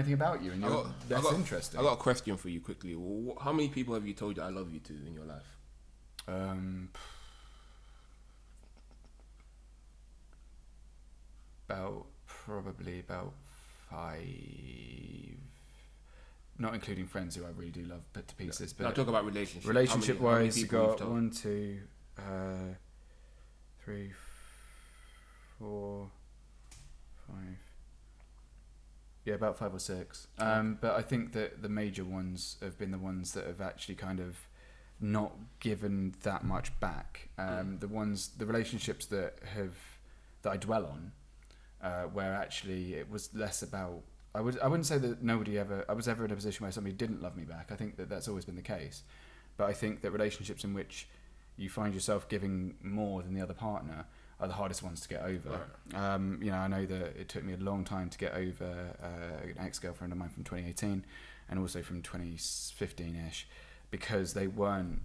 anything about you, and that's interesting. I got a question for you quickly. How many people have you told I love you to in your life? Probably about 5, not including friends who I really do love to pieces. But I'll talk about relationships. Relationship-wise, you got 1, 2, 3, 4, 5. Yeah, about 5 or 6. But I think that the major ones have been the ones that have actually kind of not given that much back. The relationships that I dwell on, where actually it was less about. I wouldn't say that I was ever in a position where somebody didn't love me back. I think that that's always been the case. But I think that relationships in which you find yourself giving more than the other partner are the hardest ones to get over. Right. I know that it took me a long time to get over an ex-girlfriend of mine from 2018 and also from 2015-ish, because they weren't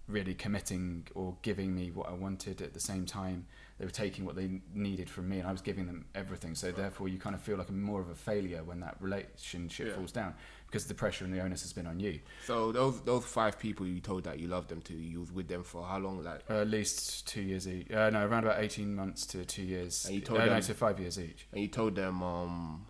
really committing or giving me what I wanted at the same time. They were taking what they needed from me and I was giving them everything. So therefore you kind of feel like more of a failure when that relationship falls down, because the pressure and the onus has been on you. So those 5 people you told that you loved them to, you was with them for how long? Like at least 2 years each. No, around about 18 months to 2 years. And you told them, so 5 years each. And you told them well,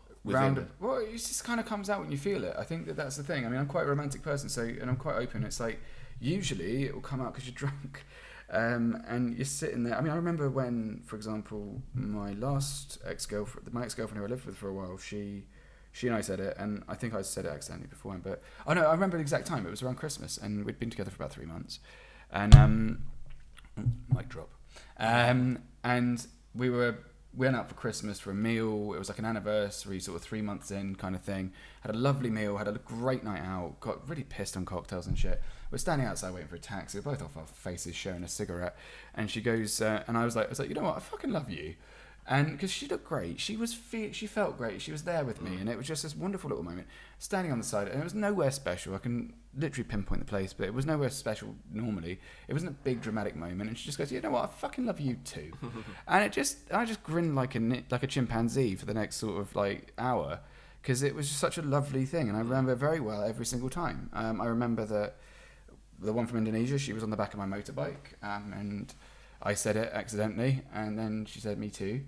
it just kind of comes out when you feel it. I think that's the thing. I mean, I'm quite a romantic person, and I'm quite open. It's like usually it will come out because you're drunk. And you're sitting there. I mean, I remember when, for example, my ex-girlfriend who I lived with for a while, she and I said it, and I think I said it accidentally beforehand, but I remember the exact time. It was around Christmas, and we'd been together for about 3 months, and mic drop, and we went out for Christmas for a meal. It was like an anniversary, sort of 3 months in kind of thing. Had a lovely meal, had a great night out, got really pissed on cocktails and shit. We're standing outside waiting for a taxi. We're both off our faces sharing a cigarette. And she goes, and I was like, you know what? I fucking love you. And because she looked great. She felt great. She was there with me. And it was just this wonderful little moment. Standing on the side, and it was nowhere special. I can literally pinpoint the place, but it was nowhere special normally. It wasn't a big dramatic moment. And she just goes, you know what? I fucking love you too. And I just grinned like a chimpanzee for the next sort of like hour, because it was just such a lovely thing. And I remember very well every single time. I remember that the one from Indonesia, she was on the back of my motorbike, and I said it accidentally, and then she said me too.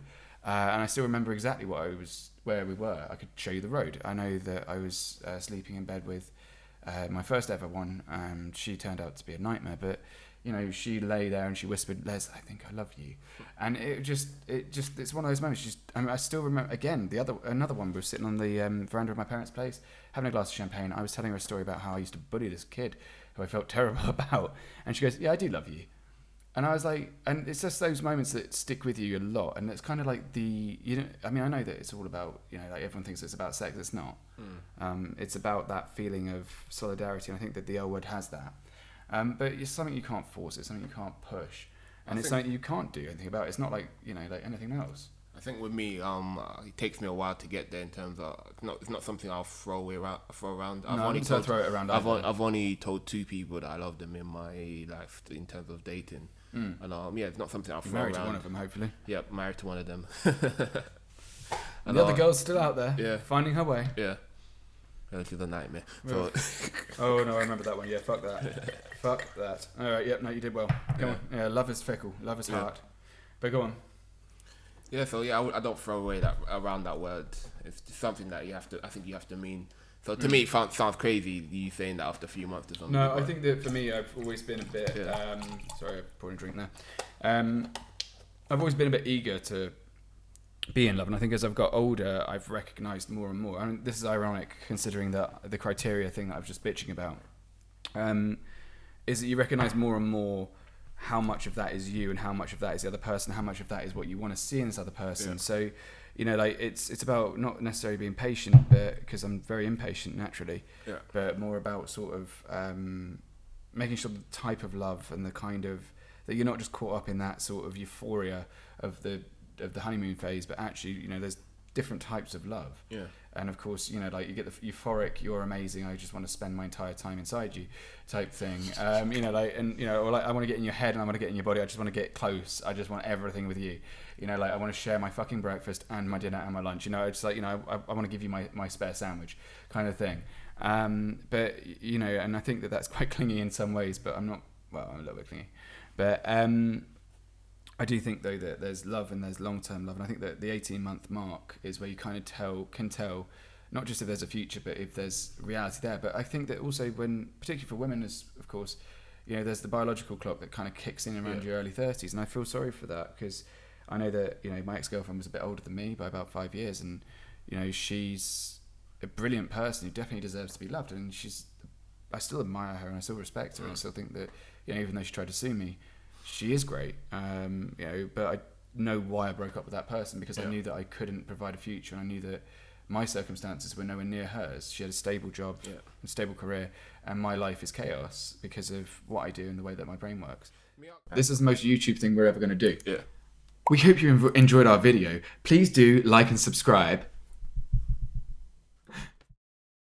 And I still remember exactly where we were. I could show you the road. I know that I was sleeping in bed with my first ever one. She turned out to be a nightmare, but she lay there and she whispered, "Les, I think I love you." And it's one of those moments. I still remember, again, another one, we were sitting on the veranda of my parents' place, having a glass of champagne. I was telling her a story about how I used to bully this kid who I felt terrible about. And she goes, "Yeah, I do love you." And I was like, and it's just those moments that stick with you a lot. And it's kind of like I know that it's all about, like everyone thinks it's about sex. It's not. It's about that feeling of solidarity. And I think that the L word has that. But it's something you can't force. It's something you can't push. And it's something you can't do anything about. It's not like, like anything else. I think with me, it takes me a while to get there in terms of it's not something I'll throw around. I've only told 2 people that I love them in my life in terms of dating. And it's not something I'll throw around. Married to one of them, hopefully. Yeah, married to one of them. And the other girl's still out there, finding her way. Yeah. Which is a nightmare. So, oh no, I remember that one. Yeah, fuck that. Fuck that. All right, yep, no, you did well. Go on. Yeah, love is fickle. Love is hard. But go on. Yeah, so I don't throw away around that word. It's something that I think you have to mean. So to me, it sounds crazy you saying that after a few months or something. No, I think that for me, I've always been a bit. Sorry, I poured a drink there. I've always been a bit eager to be in love, and I think as I've got older, I've recognised more and more. I mean, this is ironic considering that the criteria thing that I was just bitching about, is that you recognise more and more how much of that is you and how much of that is the other person, how much of that is what you want to see in this other person. Yeah. So, it's about not necessarily being patient, but because I'm very impatient naturally, but more about sort of making sure the type of love and the kind of that you're not just caught up in that sort of euphoria of the honeymoon phase, but actually, there's different types of love. Yeah. And of course, you know, like you get the euphoric, you're amazing, I just want to spend my entire time inside you type thing. You know, like, and you know, or like I want to get in your head and I want to get in your body, I just want to get close, I just want everything with you. You know, like I want to share my fucking breakfast and my dinner and my lunch. You know, it's like, you know, I want to give you my spare sandwich kind of thing. But, you know, and I think that that's quite clingy in some ways, but I'm a little bit clingy. But I do think, though, that there's love and there's long-term love. And I think that the 18-month mark is where you kind of can tell, not just if there's a future, but if there's reality there. But I think that also when, particularly for women, is of course, you know, there's the biological clock that kind of kicks in around your early 30s. And I feel sorry for that because I know that, you know, my ex-girlfriend was a bit older than me by about 5 years. And, you know, she's a brilliant person who definitely deserves to be loved. And I still admire her and I still respect her. And I still think that, you know, even though she tried to sue me, she is great, you know, but I know why I broke up with that person because I knew that I couldn't provide a future, and I knew that my circumstances were nowhere near hers. She had a stable job, a stable career, and my life is chaos because of what I do and the way that my brain works. This is the most YouTube thing we're ever going to do. Yeah. We hope you enjoyed our video. Please do like and subscribe.